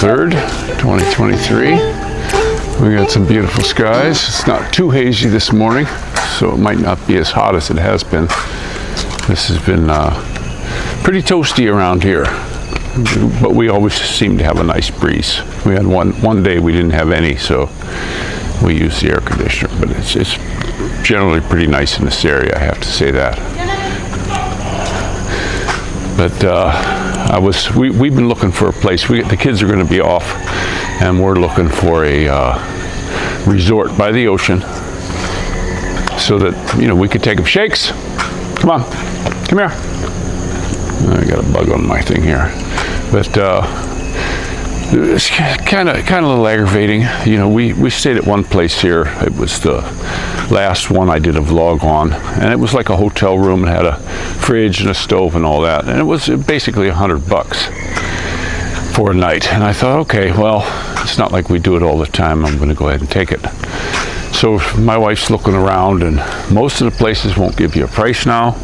3rd, 2023. We got some beautiful skies. It's not too hazy this morning, so it might not be as hot as it has been. This has been pretty toasty around here, but we always seem to have a nice breeze. We had one day we didn't have any, so we used the air conditioner, but it's generally pretty nice in this area, I have to say that. But we've been looking for a place. The kids are going to be off, and we're looking for a resort by the ocean, so that we could take them shakes. Come on, come here. I got a bug on my thing here, but it's kind of a little aggravating. We stayed at one place here. It was the last one I did a vlog on, and it was like a hotel room. It had a fridge and a stove and all that, and it was basically $100 for a night. And I thought, okay, well, it's not like we do it all the time. I'm going to go ahead and take it. So my wife's looking around, and most of the places won't give you a price now,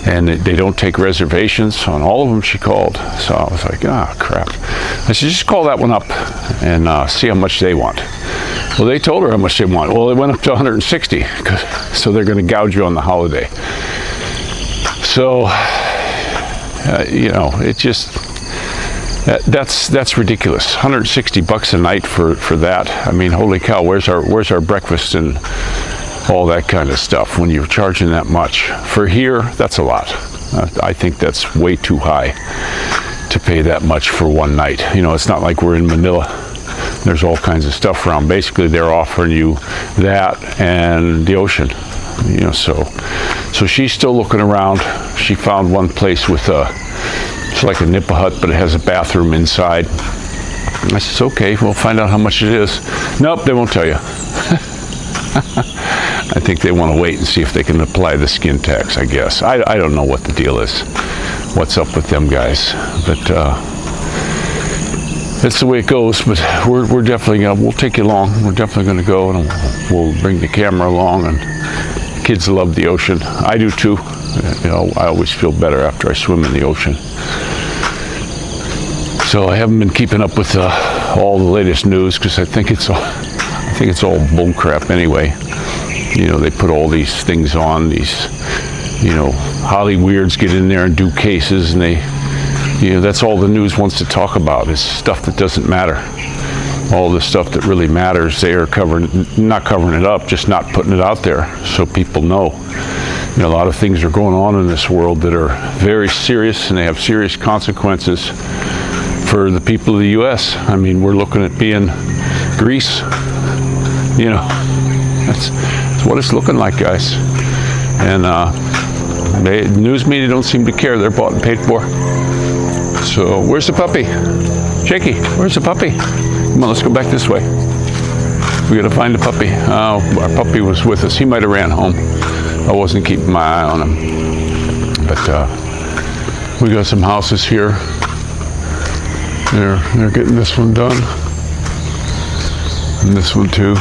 and they don't take reservations on all of them. She called, so I was like, crap. I said, just call that one up and see how much they want. Well, they told her how much they want. Well, it went up to 160, so they're going to gouge you on the holiday. So, it just, that's ridiculous. $160 a night for that. I mean, holy cow, where's our breakfast and all that kind of stuff when you're charging that much? For here, that's a lot. I think that's way too high to pay that much for one night. It's not like we're in Manila. There's all kinds of stuff around. Basically, they're offering you that and the ocean. So she's still looking around. She found one place with it's like a nipa hut, but it has a bathroom inside. I said, okay, we'll find out how much it is. Nope, they won't tell you. I think they want to wait and see if they can apply the skin tax, I guess. I don't know what the deal is, what's up with them guys, but that's the way it goes. But we're definitely we'll take you along. We're definitely going to go, and we'll bring the camera along. And kids love the ocean. I do too. I always feel better after I swim in the ocean. So I haven't been keeping up with all the latest news, because I think it's all bull crap anyway. They put all these things on, these Hollyweirds get in there and do cases, and that's all the news wants to talk about, is stuff that doesn't matter. All the stuff that really matters, they are not covering it up, just not putting it out there so people know. A lot of things are going on in this world that are very serious, and they have serious consequences for the people of the U.S. I mean, we're looking at being Greece. That's what it's looking like, guys. And the news media don't seem to care. They're bought and paid for. So where's the puppy? Shaky, where's the puppy? Come on, let's go back this way. We gotta find the puppy. Oh, our puppy was with us. He might have ran home. I wasn't keeping my eye on him. But we got some houses here. They're getting this one done. And this one too.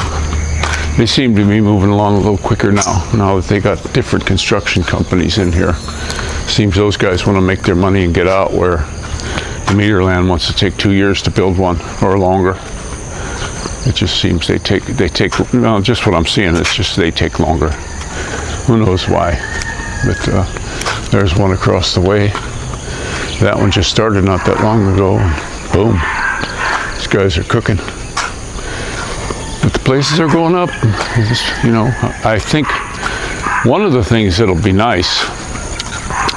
They seem to be moving along a little quicker now that they got different construction companies in here. Seems those guys want to make their money and get out, where the Meterland wants to take 2 years to build one or longer. It just seems they take just what I'm seeing, it's just they take longer. Who knows why? But there's one across the way. That one just started not that long ago, and boom, these guys are cooking. But the places are going up. I think one of the things that'll be nice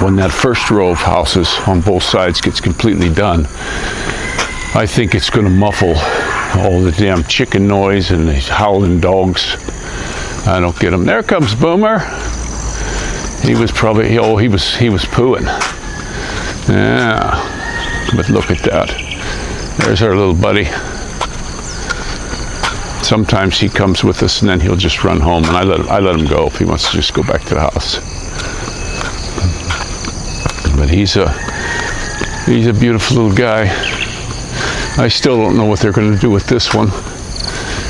when that first row of houses on both sides gets completely done, I think it's going to muffle all the damn chicken noise and these howling dogs. I don't get them. There comes Boomer. He was probably, he was pooing. Yeah, but look at that. There's our little buddy. Sometimes he comes with us, and then he'll just run home, and I let him go if he wants to just go back to the house. But he's a beautiful little guy. I still don't know what they're going to do with this one.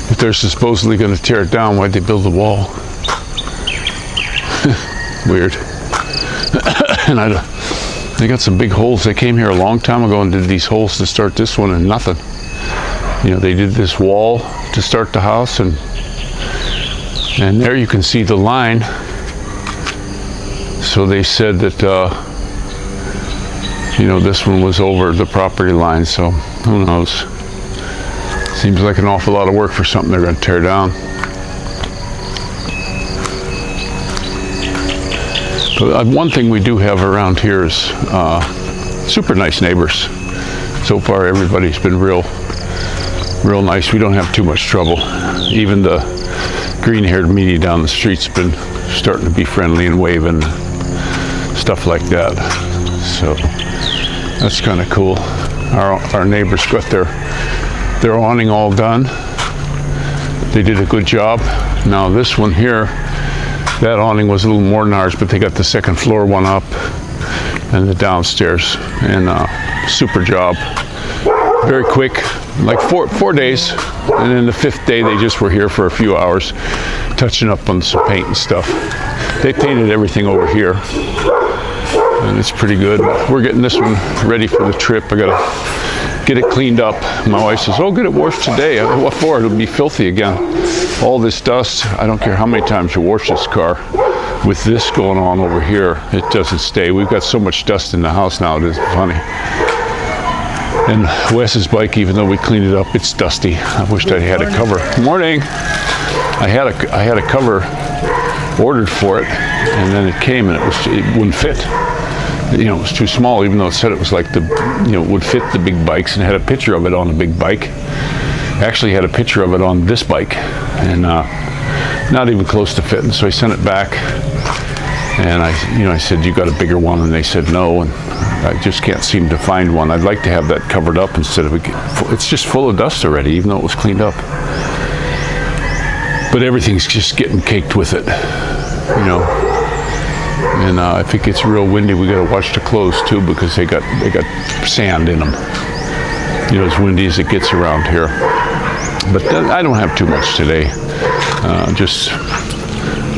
If they're supposedly going to tear it down, why'd they build the wall? Weird. And they got some big holes. They came here a long time ago and did these holes to start this one, and nothing. they did this wall to start the house, and there you can see the line. So they said that this one was over the property line, so who knows. Seems like an awful lot of work for something they're going to tear down. But one thing we do have around here is super nice neighbors. So far everybody's been real nice. We don't have too much trouble. Even the green-haired meanie down the street's been starting to be friendly and waving, stuff like that. So that's kind of cool. Our neighbors got their awning all done. They did a good job. Now this one here, that awning was a little more than ours, but they got the second floor one up and the downstairs, and super job. Very quick, like four days, and then the 5th day they just were here for a few hours touching up on some paint and stuff. They painted everything over here, and it's pretty good. We're getting this one ready for the trip. I gotta get it cleaned up. My wife says, "Oh, get it washed today." What for? It'll be filthy again. All this dust, I don't care how many times you wash this car. With this going on over here, it doesn't stay. We've got so much dust in the house now, it is funny. And Wes's bike, even though we cleaned it up, it's dusty. I wished I had a cover. Good morning. I had a cover ordered for it, and then it came and it wouldn't fit. It was too small, even though it said it was like it would fit the big bikes, and had a picture of it on the big bike. Actually had a picture of it on this bike, and not even close to fitting. So I sent it back, and I said, "You got a bigger one?" And they said no, and I just can't seem to find one. I'd like to have that covered up instead of it's just full of dust already, even though it was cleaned up. But everything's just getting caked with it, And if it gets real windy, we got to watch the clothes too, because they got sand in them. As windy as it gets around here. But I don't have too much today. Just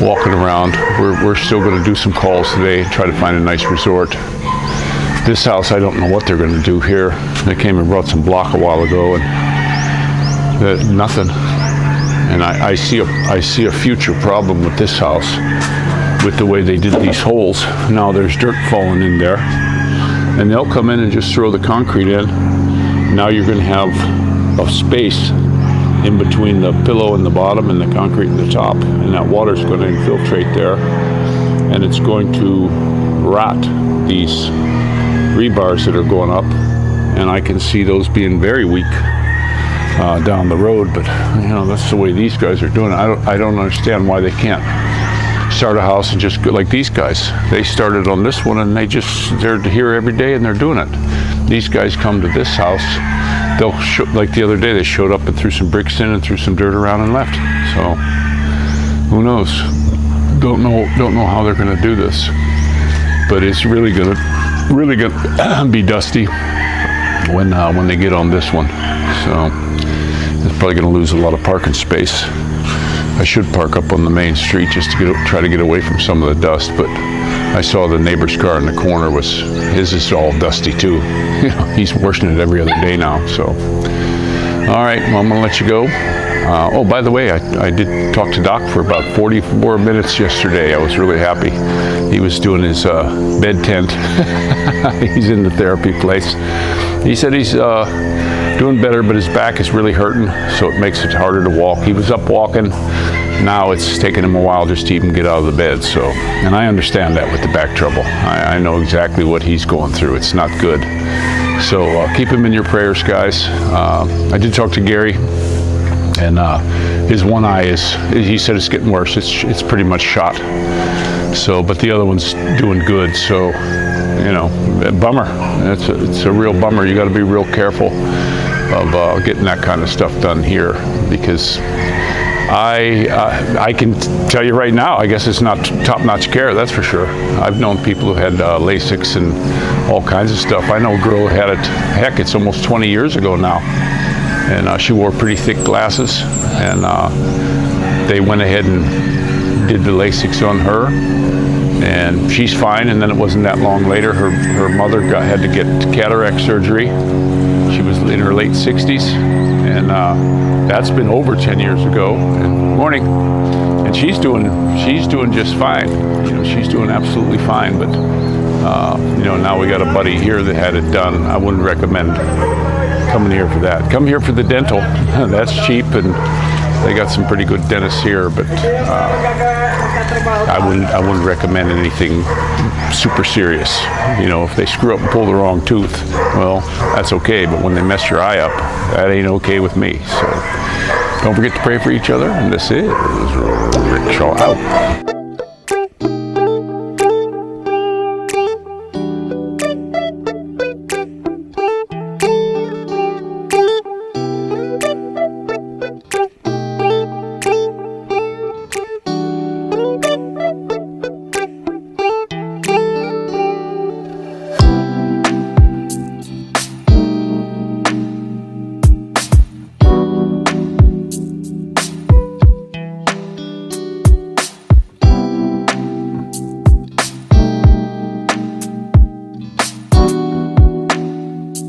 walking around. We're still going to do some calls today, try to find a nice resort. This house, I don't know what they're going to do here. They came and brought some block a while ago, and nothing. And I see a future problem with this house, with the way they did these holes. Now there's dirt falling in there, and they'll come in and just throw the concrete in. Now you're going to have a space in between the pillow in the bottom and the concrete in the top, and that water's going to infiltrate there, and it's going to rot these rebars that are going up, and I can see those being very weak down the road. But that's the way these guys are doing it. I don't understand why they can't start a house and just go like these guys. They started on this one, and they're here every day, and they're doing it. These guys come to this house, they'll like the other day, they showed up and threw some bricks in and threw some dirt around and left. So who knows? Don't know how they're going to do this, but it's really gonna be dusty when they get on this one. So it's probably going to lose a lot of parking space. I should park up on the main street just to try to get away from some of the dust, but I saw the neighbor's car in the corner his is all dusty too. He's washing it every other day now. So, all right, well, I'm gonna let you go. Oh, by the way, I did talk to Doc for about 44 minutes yesterday. I was really happy. He was doing his bed tent. He's in the therapy place. He said he's doing better, but his back is really hurting, so it makes it harder to walk. He was up walking. Now it's taken him a while just to even get out of the bed. So, and I understand that with the back trouble. I know exactly what he's going through. It's not good. So keep him in your prayers, guys. I did talk to Gary, and his one eye he said it's getting worse. It's pretty much shot. So, but the other one's doing good. So, bummer. It's a real bummer. You got to be real careful of getting that kind of stuff done here, because I can tell you right now, I guess it's not top-notch care, that's for sure. I've known people who had LASIK and all kinds of stuff. I know a girl who had it, heck, it's almost 20 years ago now. And she wore pretty thick glasses, and they went ahead and did the LASIK on her, and she's fine. And then it wasn't that long later, her mother had to get cataract surgery. She was in her late 60s, and that's been over 10 years ago. And morning, and she's doing just fine. You know, she's doing absolutely fine. But you know, now we got a buddy here that had it done. I wouldn't recommend coming here for that. Come here for the dental. That's cheap, and they got some pretty good dentists here. But I wouldn't recommend anything super serious. You know, if they screw up and pull the wrong tooth, well, that's okay. But when they mess your eye up, that ain't okay with me. So don't forget to pray for each other. And this is Rickshaw out.